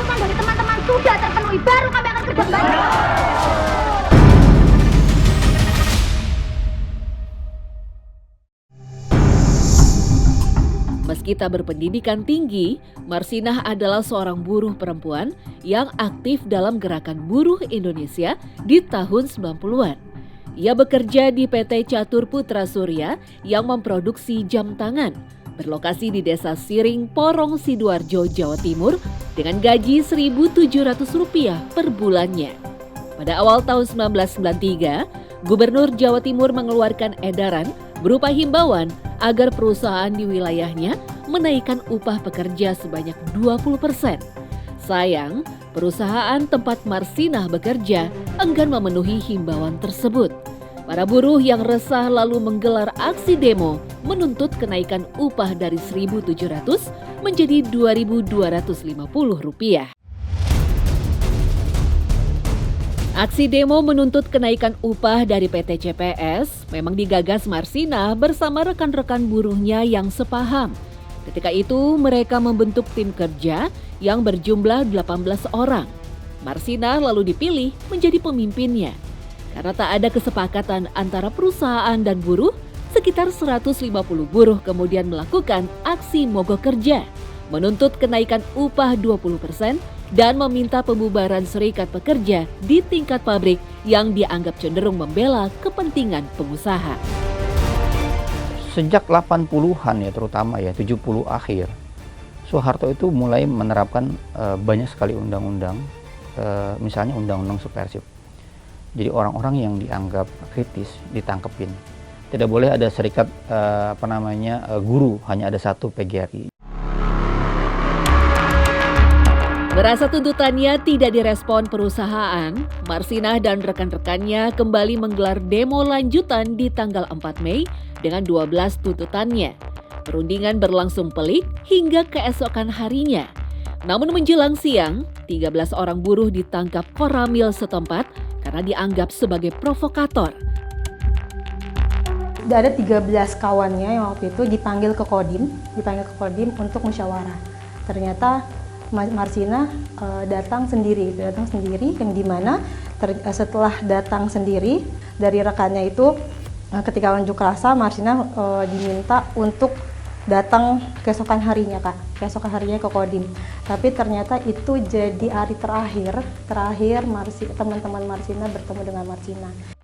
tuntutan dari teman-teman sudah terpenuhi, baru kami akan kerja kembali. Meski tak berpendidikan tinggi, Marsinah adalah seorang buruh perempuan yang aktif dalam gerakan buruh Indonesia di tahun 90-an. Ia bekerja di PT Catur Putra Surya yang memproduksi jam tangan, berlokasi di Desa Siring, Porong, Sidoarjo, Jawa Timur dengan gaji Rp1.700 per bulannya. Pada awal tahun 1993, Gubernur Jawa Timur mengeluarkan edaran berupa himbauan agar perusahaan di wilayahnya menaikkan upah pekerja sebanyak 20%. Sayang, perusahaan tempat Marsinah bekerja enggan memenuhi himbauan tersebut. Para buruh yang resah lalu menggelar aksi demo menuntut kenaikan upah dari Rp1.700 menjadi Rp2.250. Aksi demo menuntut kenaikan upah dari PT CPS memang digagas Marsinah bersama rekan-rekan buruhnya yang sepaham. Ketika itu mereka membentuk tim kerja yang berjumlah 18 orang. Marsinah lalu dipilih menjadi pemimpinnya. Karena tak ada kesepakatan antara perusahaan dan buruh, sekitar 150 buruh kemudian melakukan aksi mogok kerja, menuntut kenaikan upah 20%, dan meminta pembubaran serikat pekerja di tingkat pabrik yang dianggap cenderung membela kepentingan pengusaha. Sejak 80-an ya terutama ya 70 akhir, Soeharto itu mulai menerapkan banyak sekali undang-undang, misalnya undang-undang subversif. Jadi orang-orang yang dianggap kritis ditangkepin. Tidak boleh ada serikat guru, hanya ada satu PGRI. Merasa tuntutannya tidak direspon perusahaan, Marsinah dan rekan-rekannya kembali menggelar demo lanjutan di tanggal 4 Mei dengan 12 tuntutannya. Perundingan berlangsung pelik hingga keesokan harinya. Namun menjelang siang, 13 orang buruh ditangkap Koramil setempat karena dianggap sebagai provokator. Ada 13 kawannya yang waktu itu dipanggil ke Kodim untuk musyawarah. Ternyata Marsinah datang sendiri yang dimana setelah datang sendiri dari rekannya itu ketika unjuk rasa Marsinah diminta untuk datang keesokan harinya ke Kodim, tapi ternyata itu jadi hari terakhir teman-teman Marsinah bertemu dengan Marsinah.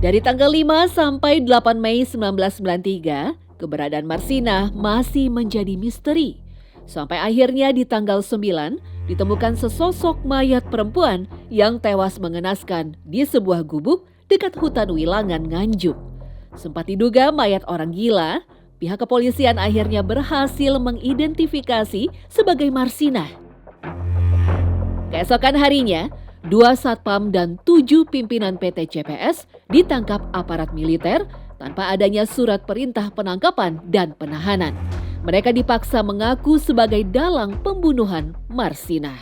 Dari tanggal 5 sampai 8 Mei 1993, keberadaan Marsinah masih menjadi misteri. Sampai akhirnya di tanggal 9 ditemukan sesosok mayat perempuan yang tewas mengenaskan di sebuah gubuk dekat hutan Wilangan, Nganjuk. Sempat diduga mayat orang gila, pihak kepolisian akhirnya berhasil mengidentifikasi sebagai Marsinah. Keesokan harinya, 2 satpam dan 7 pimpinan PT CPS ditangkap aparat militer tanpa adanya surat perintah penangkapan dan penahanan. Mereka dipaksa mengaku sebagai dalang pembunuhan Marsinah.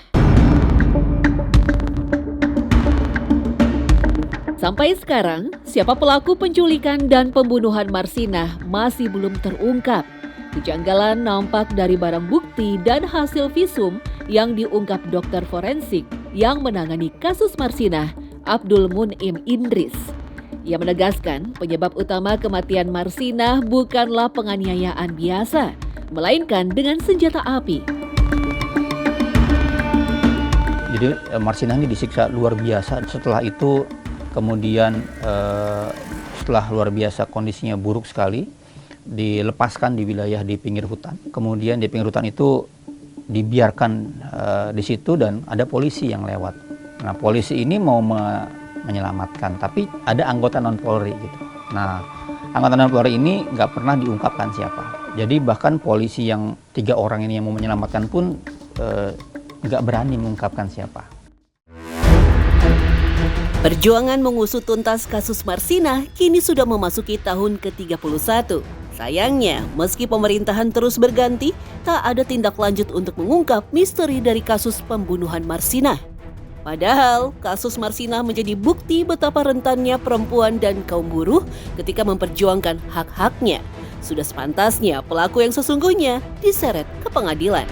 Sampai sekarang, siapa pelaku penculikan dan pembunuhan Marsinah masih belum terungkap. Kejanggalan nampak dari barang bukti dan hasil visum yang diungkap dokter forensik yang menangani kasus Marsinah, Abdul Munim Indris. Ia menegaskan penyebab utama kematian Marsinah bukanlah penganiayaan biasa, melainkan dengan senjata api. Jadi Marsinah ini disiksa luar biasa. Setelah itu kemudian setelah luar biasa kondisinya buruk sekali, dilepaskan di wilayah di pinggir hutan. Kemudian di pinggir hutan itu dibiarkan di situ dan ada polisi yang lewat. Nah, polisi ini mau menyelamatkan, tapi ada anggota non-Polri gitu. Nah, anggota non-Polri ini nggak pernah diungkapkan siapa. Jadi bahkan polisi yang 3 orang ini yang mau menyelamatkan pun nggak berani mengungkapkan siapa. Perjuangan mengusut tuntas kasus Marsinah kini sudah memasuki tahun ke-31. Sayangnya, meski pemerintahan terus berganti, tak ada tindak lanjut untuk mengungkap misteri dari kasus pembunuhan Marsinah. Padahal, kasus Marsinah menjadi bukti betapa rentannya perempuan dan kaum buruh ketika memperjuangkan hak-haknya. Sudah sepantasnya pelaku yang sesungguhnya diseret ke pengadilan.